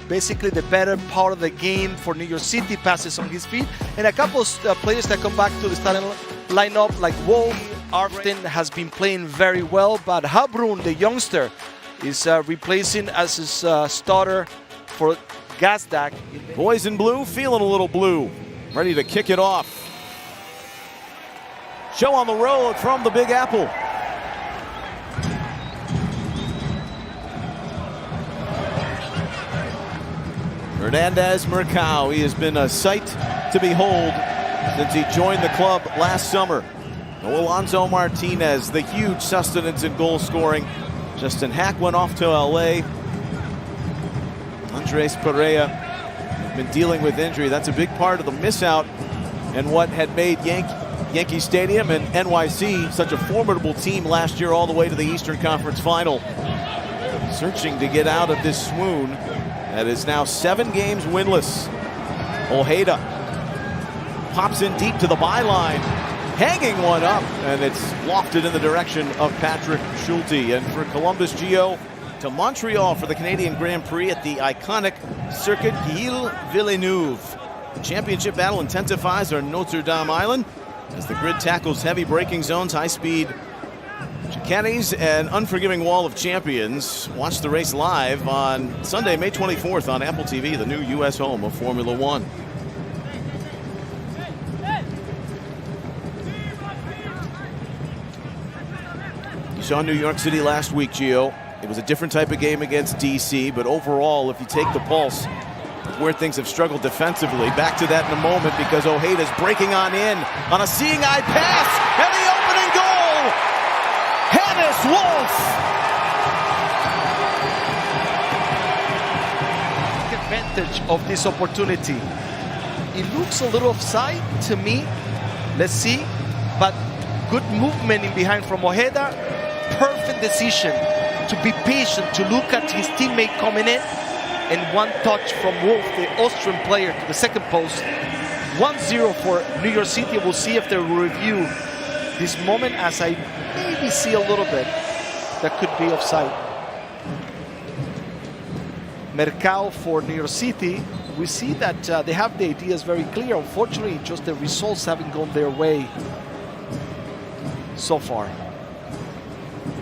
basically the better part of the game for New York City, passes on his feet. And a couple of players that come back to the starting lineup, like Wolf. Arften has been playing very well, but Habrun, the youngster, is replacing as his starter for Gazdag. Boys in blue feeling a little blue, ready to kick it off. Show on the road from the Big Apple. Hernandez Mercado, he has been a sight to behold since he joined the club last summer. No Alonso Martinez, the huge sustenance in goal scoring. Justin Hack went off to LA. Andres Perea been dealing with injury. That's a big part of the miss out and what had made Yankee Stadium and NYC such a formidable team last year all the way to the Eastern Conference Final. Searching to get out of this swoon that is now 7 games winless. Ojeda pops in deep to the byline, hanging one up, and it's lofted in the direction of Patrick Schulte. And for Columbus, Gio, to Montreal for the Canadian Grand Prix at the iconic Circuit Gilles Villeneuve. The championship battle intensifies on Notre Dame Island as the grid tackles heavy braking zones, high-speed chicanes, and unforgiving wall of champions. Watch the race live on Sunday, May 24th on Apple TV, the new U.S. home of Formula One. You saw New York City last week, Gio. It was a different type of game against D.C., but overall, if you take the pulse of where things have struggled defensively, back to that in a moment because Ojeda's breaking on in on a seeing eye pass, and the opening goal! Hannes Wolf! Take advantage of this opportunity. It looks a little offside to me. Let's see. But good movement in behind from Ojeda. Perfect decision to be patient, to look at his teammate coming in. And one touch from Wolf, the Austrian player, to the second post. 1-0 for New York City. We'll see if they will review this moment, as I maybe see a little bit that could be offside. Mercado for New York City. We see that they have the ideas very clear. Unfortunately, just the results haven't gone their way so far.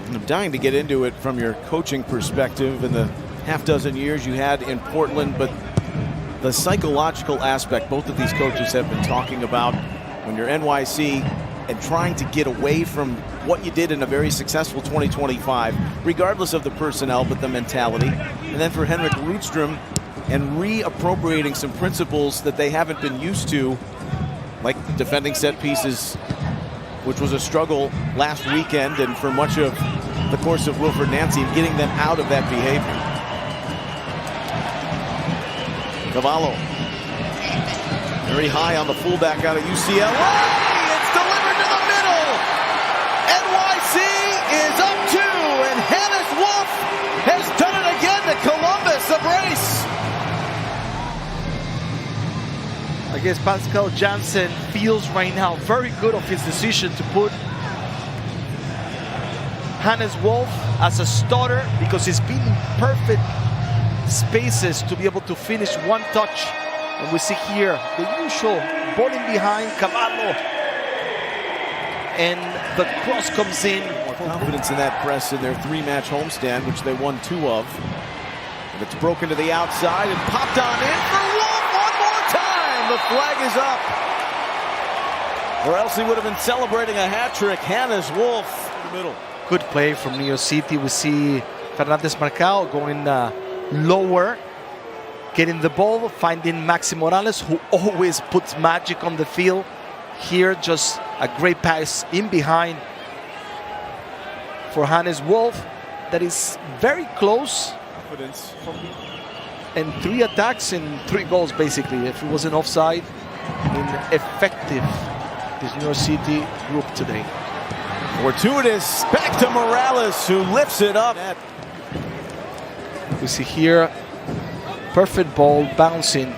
I'm dying to get into it from your coaching perspective in the half-dozen years you had in Portland, but the psychological aspect both of these coaches have been talking about when you're NYC and trying to get away from what you did in a very successful 2025, regardless of the personnel, but the mentality. And then for Henrik Rudström, and reappropriating some principles that they haven't been used to, like defending set pieces, which was a struggle last weekend, and for much of the course of Wilfred Nancy, and getting them out of that behavior. Cavallo, very high on the fullback out of UCLA. It's delivered to the middle. NYC is up 2, and Hannes Wolf has done it again to Columbus. A brace. I guess Pascal Jansen feels right now very good of his decision to put Hannes Wolf as a starter, because he's been in perfect spaces to be able to finish one touch. And we see here the usual ball in behind Cavallo, and the cross comes in. More confidence in that press in their 3-match homestand, which they won 2 of. And it's broken to the outside and popped on in for Wolf one more time. The flag is up, or else he would have been celebrating a hat trick. Hannes Wolf in the middle. Good play from New York City. We see Fernandez Marcao going lower, getting the ball, finding Maxi Morales, who always puts magic on the field. Here, just a great pass in behind for Hannes Wolf. That is very close. And 3 attacks and 3 goals, basically. If it wasn't offside, in effective this New York City group today. Fortuitous, back to Morales, who lifts it up. We see here, perfect ball bouncing.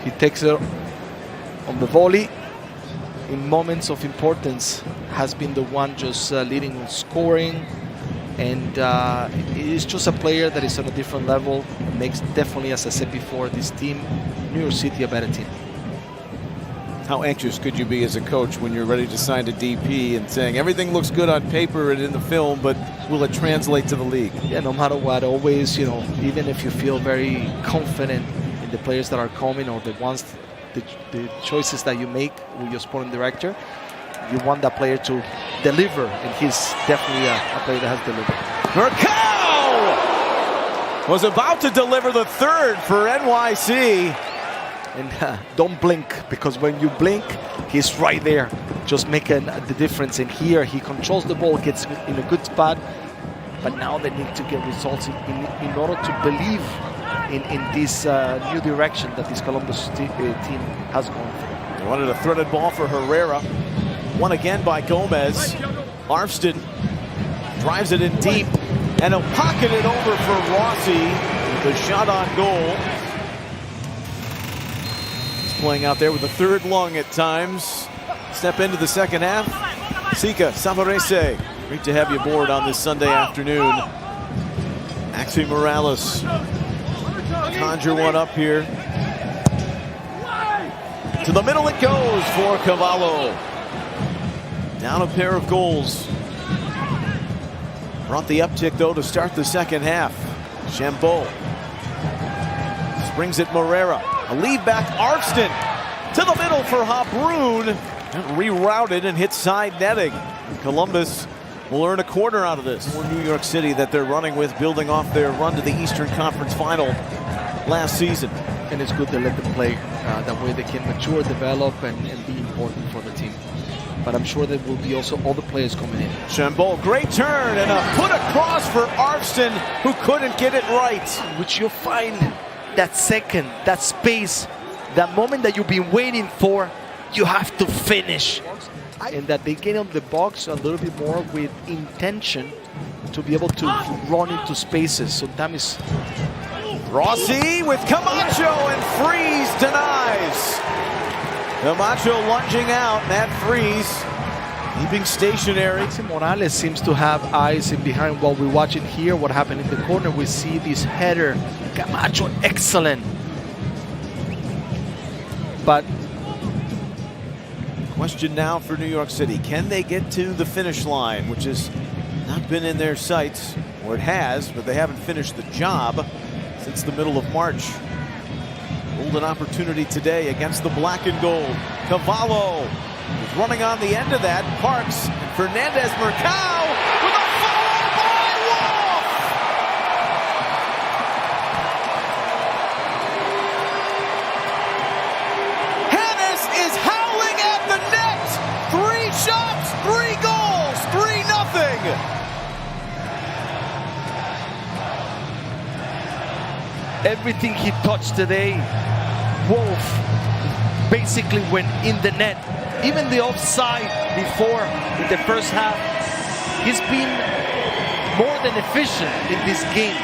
He takes it on the volley. In moments of importance, has been the one just leading on scoring. And he's just a player that is on a different level. It makes definitely, as I said before, this team, New York City, a better team. How anxious could you be as a coach when you're ready to sign to DP and saying everything looks good on paper and in the film, but will it translate to the league? Yeah, no matter what, always, you know, even if you feel very confident in the players that are coming or the ones, the choices that you make with your sporting director, you want that player to deliver, and he's definitely a player that has delivered. Mercado was about to deliver the third for NYC. And don't blink, because when you blink, he's right there, just making the difference. And here, he controls the ball, gets in a good spot, but now they need to get results in order to believe in this new direction that this Columbus team has gone for. They wanted a threaded ball for Herrera. Won again by Gomez. Arfston drives it in deep, and he'll pocket it over for Rossi with a shot on goal. Playing out there with a third lung at times. Step into the second half. Sika Savarese, great to have you aboard on this Sunday afternoon. Maxi Morales, conjure one up here. To the middle it goes for Cavallo. Down a pair of goals. Brought the uptick though to start the second half. Chambeau springs it Morera. A lead back, Arfston to the middle for Habrun. Rerouted and hit side netting. Columbus will earn a corner out of this. For New York City that they're running with, building off their run to the Eastern Conference Final last season. And it's good to let them play. That way they can mature, develop, and be important for the team. But I'm sure there will be also all the players coming in. Chambeau, great turn, and a put across for Arfston, who couldn't get it right. Which you'll find that second, that space, that moment that you've been waiting for, you have to finish. And that they get on the box a little bit more with intention to be able to run into spaces. Sometimes Rossi with Camacho, and Freeze denies. Camacho lunging out, Matt Freeze keeping stationary. Morales seems to have eyes in behind while we watch it here. What happened in the corner, we see this header. Camacho, excellent. But question now for New York City. Can they get to the finish line, which has not been in their sights, or it has, but they haven't finished the job since the middle of March. Golden opportunity today against the black and gold. Cavallo is running on the end of that. Parks, Fernandez Mercado with a follow by Wolf. Hannes is howling at the net. 3 shots, 3 goals, 3-0. Everything he touched today, Wolf basically went in the net. Even the offside before in the first half, he's been more than efficient in this game.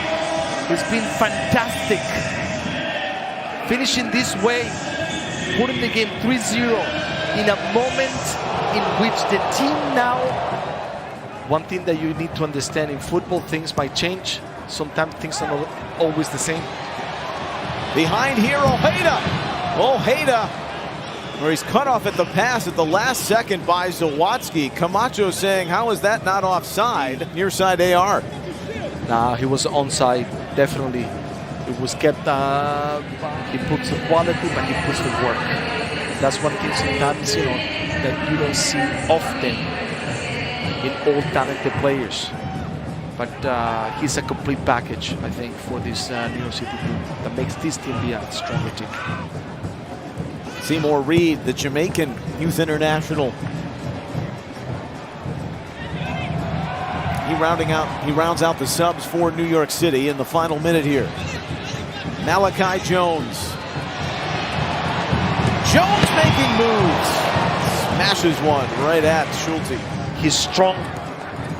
He's been fantastic. Finishing this way, putting the game 3-0 in a moment in which the team now, one thing that you need to understand in football, things might change. Sometimes things are not always the same. Behind here, Ojeda, where he's cut off at the pass at the last second by Zawadzki. Camacho saying, how is that not offside? Near side AR. Nah, he was onside, definitely. It was kept, he puts the quality, but he puts the work. That's one thing sometimes, you know, that you don't see often in all talented players. But he's a complete package, I think, for this New York City team that makes this team be a stronger team. Seymour Reed, the Jamaican youth international. He rounds out the subs for New York City in the final minute here. Malachi Jones. Jones making moves. Smashes one right at Schulte. He's strong.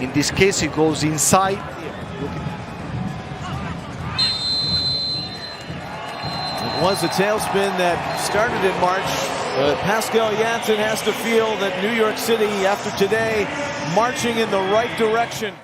In this case, he goes inside. It was a tailspin that started in March, but Pascal Janssen has to feel that New York City, after today, marching in the right direction.